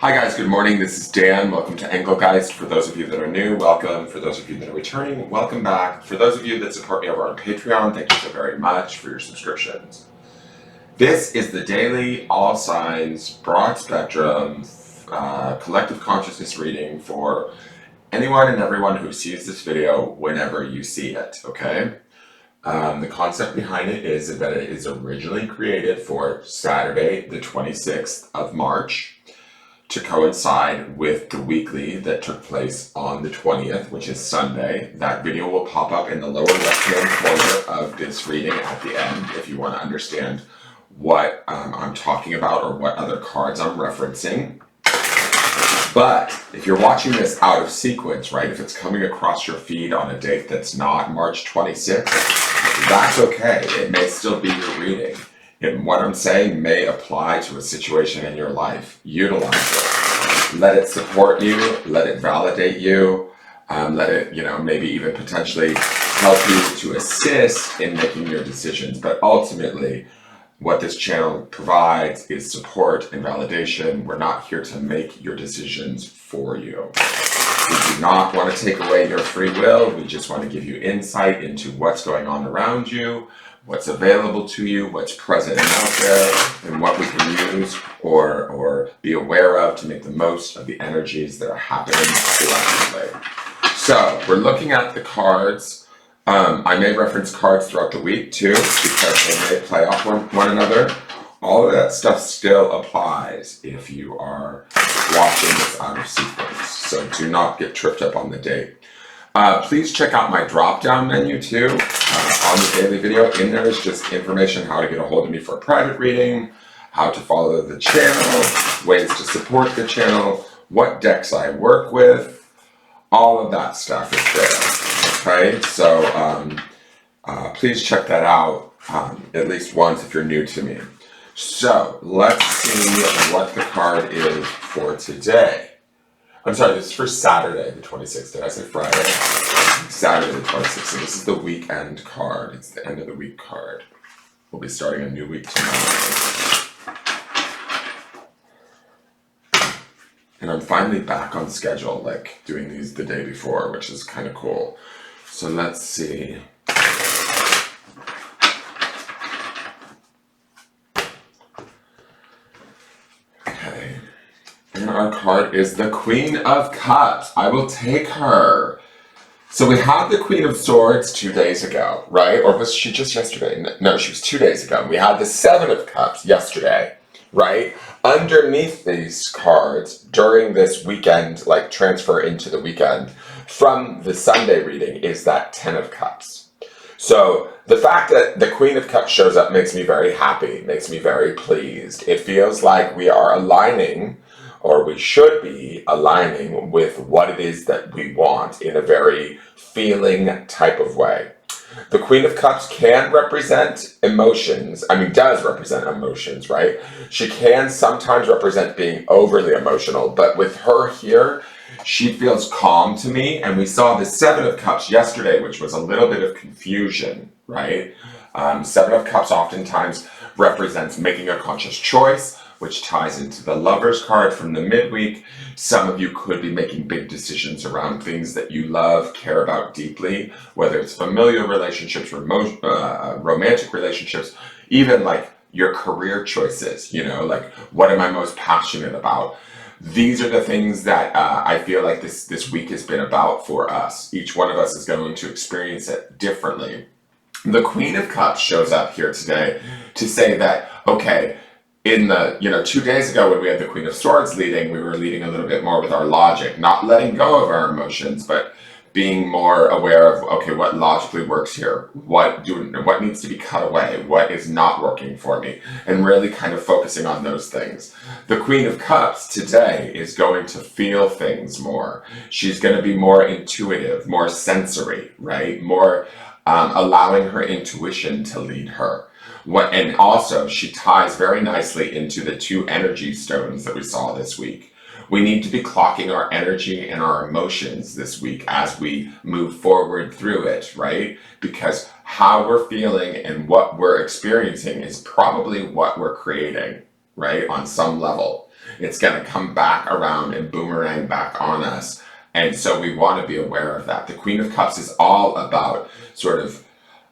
Hi guys, good morning. This is Dan. Welcome to Engelgeist. For those of you that are new, welcome. For those of you that are returning, welcome back. For those of you that support me over on Patreon, thank you so very much for your subscriptions. This is the daily all signs, broad spectrum, collective consciousness reading for anyone and everyone who sees this video whenever you see it, okay? The concept behind it is that it is originally created for Saturday, the 26th of March, to coincide with the weekly that took place on the 20th, which is Sunday. That video will pop up in the lower left-hand corner of this reading at the end if you want to understand what I'm talking about or what other cards I'm referencing. But if you're watching this out of sequence, right, if it's coming across your feed on a date that's not March 26th, that's okay. It may still be your reading. And what I'm saying may apply to a situation in your life. Utilize it. Let it support you. Let it validate you. Let it, maybe even potentially help you to assist in making your decisions. But ultimately, what this channel provides is support and validation. We're not here to make your decisions for you. We do not want to take away your free will. We just want to give you insight into what's going on around you, what's available to you, what's present and out there, and what we can use or be aware of to make the most of the energies that are happening collectively. So we're looking at the cards. I may reference cards throughout the week too, because they may play off one another. All of that stuff still applies if you are watching this out of sequence. So do not get tripped up on the date. Please check out my drop-down menu too on the daily video. In there is just information how to get a hold of me for a private reading, how to follow the channel, ways to support the channel, what decks I work with, all of that stuff is there. Okay, so please check that out at least once if you're new to me. So let's see what the card is for today. I'm sorry, this is for Saturday, the 26th. Did I say Friday? Saturday, the 26th. So this is the weekend card. It's the end of the week card. We'll be starting a new week tomorrow. And I'm finally back on schedule, like doing these the day before, which is kind of cool. So let's see. And our card is the Queen of Cups. I will take her. So we had the Queen of Swords 2 days ago, right? Or was she just yesterday? No, she was 2 days ago. We had the Seven of Cups yesterday, right? Underneath these cards, during this weekend, like transfer into the weekend, from the Sunday reading is that Ten of Cups. So the fact that the Queen of Cups shows up makes me very happy, makes me very pleased. It feels like we are aligning, or we should be aligning with what it is that we want in a very feeling type of way. The Queen of Cups can represent emotions, does represent emotions, right? She can sometimes represent being overly emotional, but with her here, she feels calm to me. And we saw the Seven of Cups yesterday, which was a little bit of confusion, right? Seven of Cups oftentimes represents making a conscious choice, which ties into the Lovers card from the midweek. Some of you could be making big decisions around things that you love, care about deeply, whether it's familial relationships, romantic relationships, even like your career choices, like what am I most passionate about? These are the things that I feel like this week has been about for us. Each one of us is going to experience it differently. The Queen of Cups shows up here today to say that, okay, in the, 2 days ago when we had the Queen of Swords leading, we were leading a little bit more with our logic, not letting go of our emotions, but being more aware of, okay, what logically works here? What needs to be cut away? What is not working for me? And really kind of focusing on those things. The Queen of Cups today is going to feel things more. She's going to be more intuitive, more sensory, right? More allowing her intuition to lead her. And also, she ties very nicely into the 2 energy stones that we saw this week. We need to be clocking our energy and our emotions this week as we move forward through it, right? Because how we're feeling and what we're experiencing is probably what we're creating, right? On some level. It's going to come back around and boomerang back on us. And so we want to be aware of that. The Queen of Cups is all about sort of,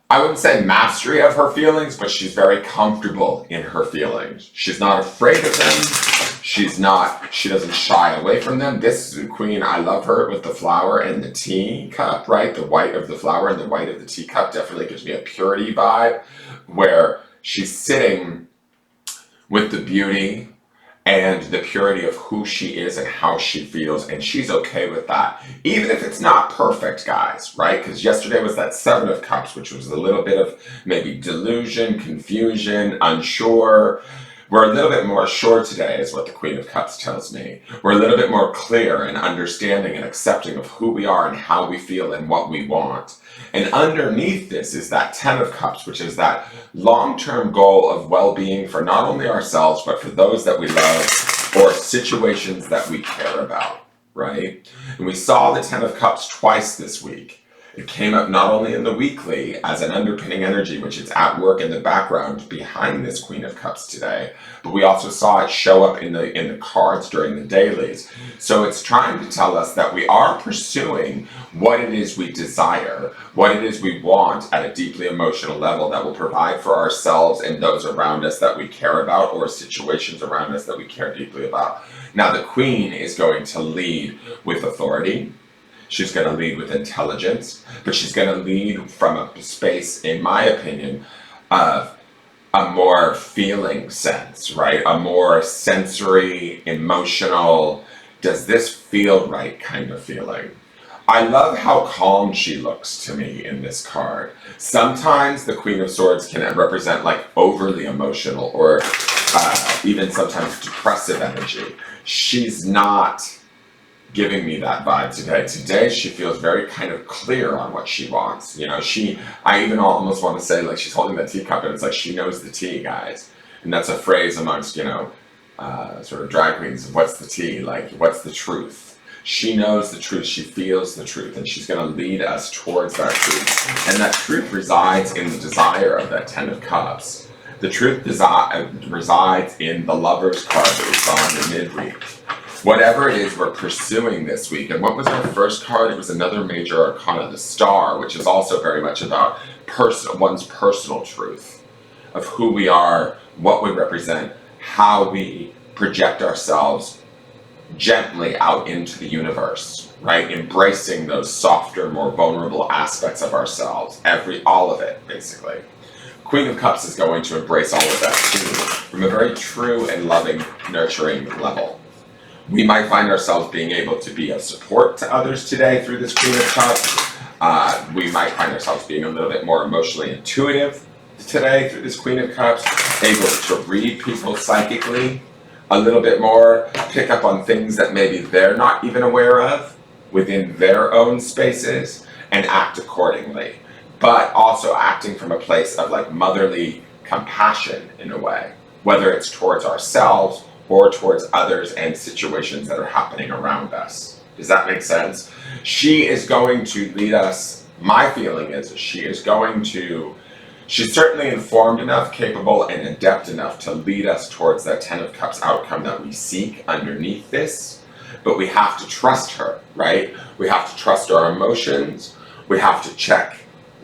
I wouldn't say mastery of her feelings, but she's very comfortable in her feelings. She's not afraid of them. She doesn't shy away from them. This queen, I love her with the flower and the tea cup, right? The white of the flower and the white of the teacup definitely gives me a purity vibe, where she's sitting with the beauty and the purity of who she is and how she feels, and she's okay with that, even if it's not perfect, guys, right? Because yesterday was that Seven of Cups, which was a little bit of maybe delusion, confusion, unsure. We're a little bit more sure today, is what the Queen of Cups tells me. We're a little bit more clear and understanding and accepting of who we are and how we feel and what we want. And underneath this is that Ten of Cups, which is that long-term goal of well-being for not only ourselves, but for those that we love or situations that we care about, right? And we saw the Ten of Cups twice this week. It came up not only in the weekly as an underpinning energy, which is at work in the background behind this Queen of Cups today, but we also saw it show up in the cards during the dailies. So it's trying to tell us that we are pursuing what it is we desire, what it is we want at a deeply emotional level that will provide for ourselves and those around us that we care about, or situations around us that we care deeply about. Now, the Queen is going to lead with authority. She's going to lead with intelligence, but she's going to lead from a space, in my opinion, of a more feeling sense, right? A more sensory, emotional, does this feel right kind of feeling. I love how calm she looks to me in this card. Sometimes the Queen of Swords can represent like overly emotional or even sometimes depressive energy. She's not giving me that vibe today. Today she feels very kind of clear on what she wants. You know, I even almost want to say like she's holding that teacup and it's like she knows the tea, guys. And that's a phrase amongst, sort of drag queens. What's the tea? Like, what's the truth? She knows the truth. She feels the truth, and she's going to lead us towards that truth. And that truth resides in the desire of that Ten of Cups. The truth resides in the Lover's card that we saw in the midweek. Whatever it is we're pursuing this week. And what was our first card? It was another major arcana, the Star, which is also very much about one's personal truth of who we are, what we represent, how we project ourselves gently out into the universe, right? Embracing those softer, more vulnerable aspects of ourselves, all of it, basically. Queen of Cups is going to embrace all of that too, from a very true and loving, nurturing level. We might find ourselves being able to be of support to others today through this Queen of Cups. We might find ourselves being a little bit more emotionally intuitive today through this Queen of Cups, able to read people psychically a little bit more, pick up on things that maybe they're not even aware of within their own spaces, and act accordingly. But also acting from a place of like motherly compassion in a way, whether it's towards ourselves or towards others and situations that are happening around us. Does that make sense? She is going to lead us, my feeling is she's certainly informed enough, capable, and adept enough to lead us towards that Ten of Cups outcome that we seek underneath this. But we have to trust her, right? We have to trust our emotions. We have to check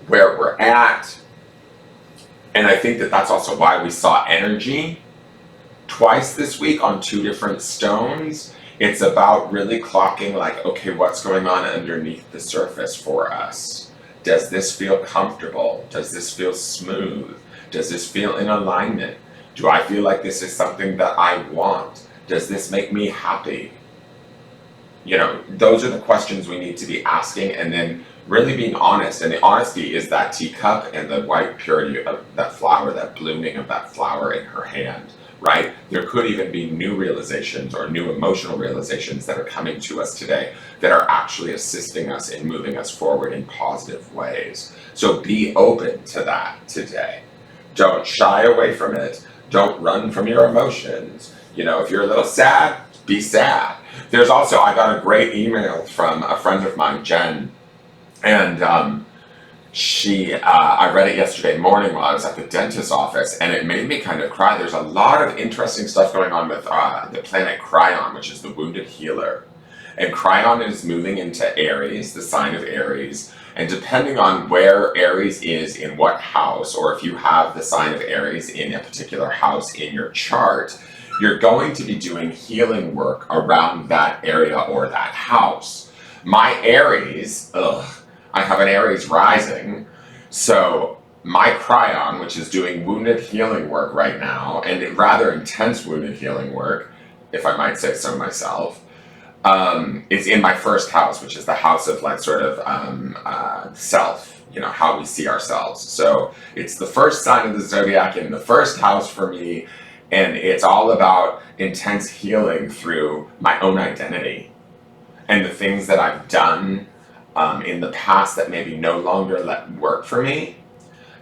where we're at. And I think that that's also why we saw energy twice this week on two different stones. It's about really clocking like, okay, what's going on underneath the surface for us? Does this feel comfortable? Does this feel smooth? Does this feel in alignment? Do I feel like this is something that I want? Does this make me happy? You know, those are the questions we need to be asking, and then really being honest. And the honesty is that teacup and the white purity of that flower, that blooming of that flower in her hand, right? There could even be new realizations or new emotional realizations that are coming to us today that are actually assisting us in moving us forward in positive ways. So be open to that today. Don't shy away from it. Don't run from your emotions. You know, if you're a little sad, be sad. There's also, I got a great email from a friend of mine, Jen, and I read it yesterday morning while I was at the dentist's office, and it made me kind of cry. There's a lot of interesting stuff going on with the planet Cryon, which is the wounded healer. And Cryon is moving into Aries, the sign of Aries. And depending on where Aries is in what house, or if you have the sign of Aries in a particular house in your chart, you're going to be doing healing work around that area or that house. My Aries, I have an Aries rising, so my Cryon, which is doing wounded healing work right now, and rather intense wounded healing work, if I might say so myself, is in my first house, which is the house of like sort of self, how we see ourselves. So it's the first sign of the zodiac in the first house for me, and it's all about intense healing through my own identity and the things that I've done in the past that maybe no longer work for me.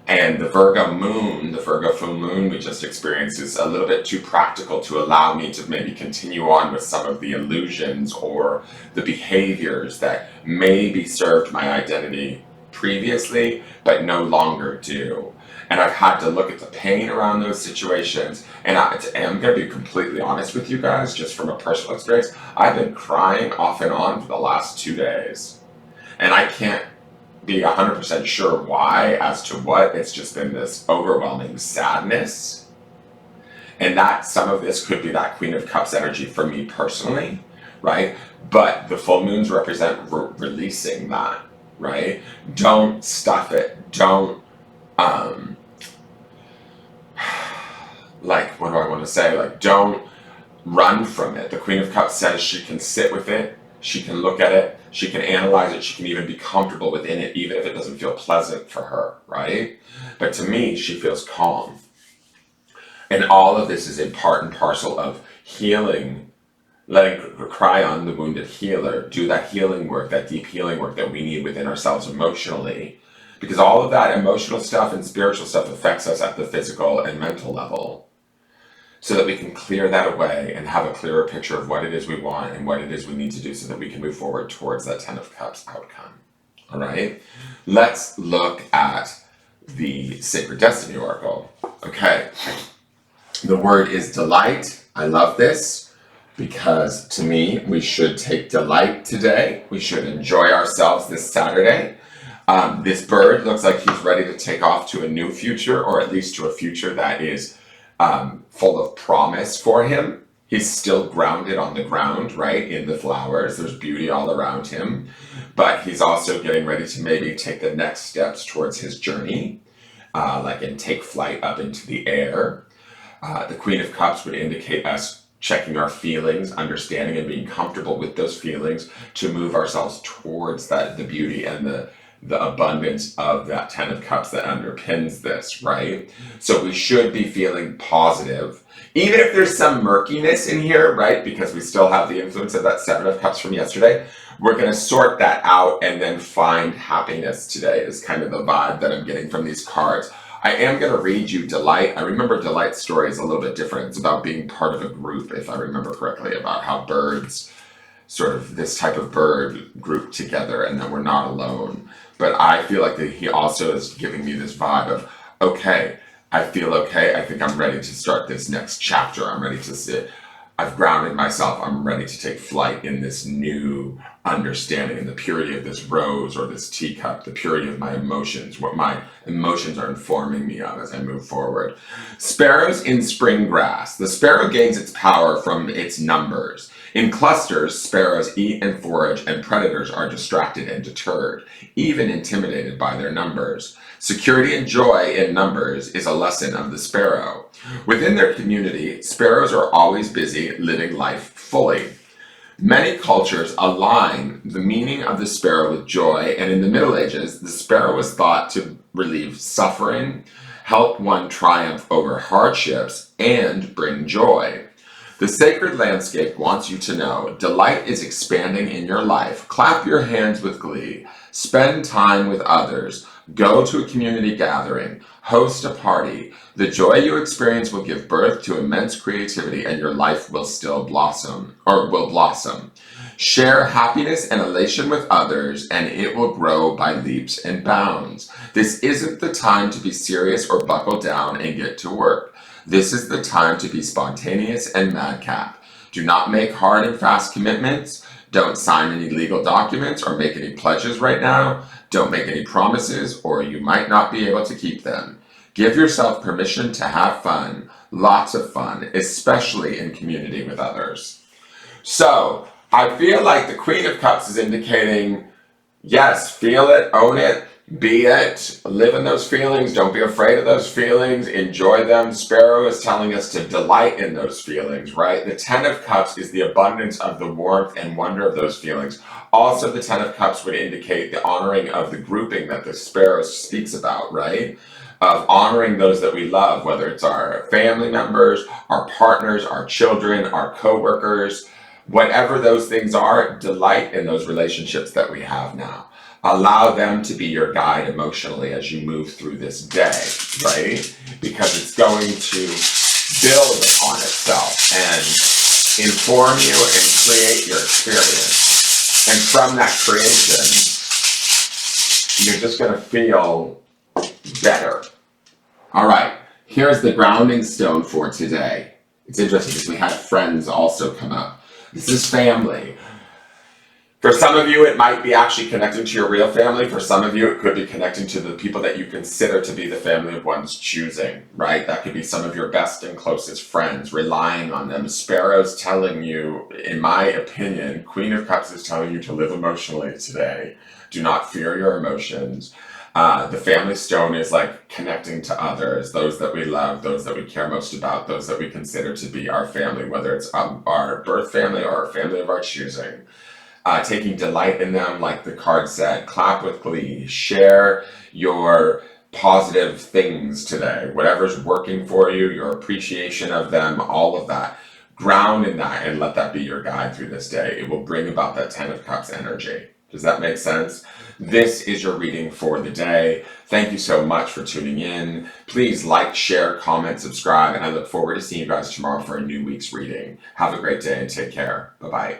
And the Virgo moon, the Virgo full moon we just experienced, is a little bit too practical to allow me to maybe continue on with some of the illusions or the behaviors that maybe served my identity previously, but no longer do. And I've had to look at the pain around those situations. And I'm going to be completely honest with you guys, just from a personal experience. I've been crying off and on for the last 2 days. And I can't be 100% sure why as to what. It's just been this overwhelming sadness. And that some of this could be that Queen of Cups energy for me personally, right? But the full moons represent releasing that, right? Don't stuff it. Don't, like, what do I want to say? Like, don't run from it. The Queen of Cups says she can sit with it. She can look at it, she can analyze it, she can even be comfortable within it, even if it doesn't feel pleasant for her, right? But to me, she feels calm. And all of this is in part and parcel of healing, letting Cryon, the wounded healer, do that healing work, that deep healing work that we need within ourselves emotionally. Because all of that emotional stuff and spiritual stuff affects us at the physical and mental level. So that we can clear that away and have a clearer picture of what it is we want and what it is we need to do so that we can move forward towards that 10 of Cups outcome. All right? Let's look at the Sacred Destiny Oracle. Okay. The word is delight. I love this because to me, we should take delight today. We should enjoy ourselves this Saturday. This bird looks like he's ready to take off to a new future, or at least to a future that is full of promise for him. He's still grounded on the ground, right, in the flowers. There's beauty all around him. But he's also getting ready to maybe take the next steps towards his journey, and take flight up into the air. The Queen of Cups would indicate us checking our feelings, understanding and being comfortable with those feelings to move ourselves towards the beauty and the abundance of that 10 of Cups that underpins this, right? So we should be feeling positive, even if there's some murkiness in here, right? Because we still have the influence of that 7 of Cups from yesterday. We're going to sort that out and then find happiness today is kind of the vibe that I'm getting from these cards. I am going to read you Delight. I remember Delight's story is a little bit different. It's about being part of a group, if I remember correctly, about how birds, sort of this type of bird, group together and that we're not alone. But I feel like that he also is giving me this vibe of, okay, I feel okay. I think I'm ready to start this next chapter. I'm ready to sit. I've grounded myself. I'm ready to take flight in this new understanding and the purity of this rose or this teacup, the purity of my emotions, what my emotions are informing me of as I move forward. Sparrows in spring grass. The sparrow gains its power from its numbers. In clusters, sparrows eat and forage, and predators are distracted and deterred, even intimidated by their numbers. Security and joy in numbers is a lesson of the sparrow. Within their community, sparrows are always busy living life fully. Many cultures align the meaning of the sparrow with joy, and in the Middle Ages, the sparrow was thought to relieve suffering, help one triumph over hardships, and bring joy. The sacred landscape wants you to know delight is expanding in your life. Clap your hands with glee. Spend time with others. Go to a community gathering. Host a party. The joy you experience will give birth to immense creativity and your life will still blossom, or will blossom. Share happiness and elation with others, and it will grow by leaps and bounds. This isn't the time to be serious or buckle down and get to work. This is the time to be spontaneous and madcap. Do not make hard and fast commitments. Don't sign any legal documents or make any pledges right now. Don't make any promises, or you might not be able to keep them. Give yourself permission to have fun, lots of fun, especially in community with others. So, I feel like the Queen of Cups is indicating, yes, feel it, own it, be it, live in those feelings, don't be afraid of those feelings, enjoy them. Sparrow is telling us to delight in those feelings, right? The Ten of Cups is the abundance of the warmth and wonder of those feelings. Also, the Ten of Cups would indicate the honoring of the grouping that the Sparrow speaks about, right? Of honoring those that we love, whether it's our family members, our partners, our children, our co-workers, whatever those things are, delight in those relationships that we have now. Allow them to be your guide emotionally as you move through this day, right? Because it's going to build upon itself and inform you and create your experience. And from that creation, you're just going to feel better. All right, here's the grounding stone for today. It's interesting because we had friends also come up. This is family. For some of you, it might be actually connecting to your real family. For some of you, it could be connecting to the people that you consider to be the family of one's choosing, right? That could be some of your best and closest friends, relying on them. Sparrow's telling you, in my opinion, Queen of Cups is telling you to live emotionally today. Do not fear your emotions. The family stone is like connecting to others, those that we love, those that we care most about, those that we consider to be our family, whether it's our birth family or our family of our choosing. Taking delight in them, like the card said, clap with glee, share your positive things today, whatever's working for you, your appreciation of them, all of that. Ground in that and let that be your guide through this day. It will bring about that Ten of Cups energy. Does that make sense? This is your reading for the day. Thank you so much for tuning in. Please like, share, comment, subscribe, and I look forward to seeing you guys tomorrow for a new week's reading. Have a great day and take care. Bye-bye.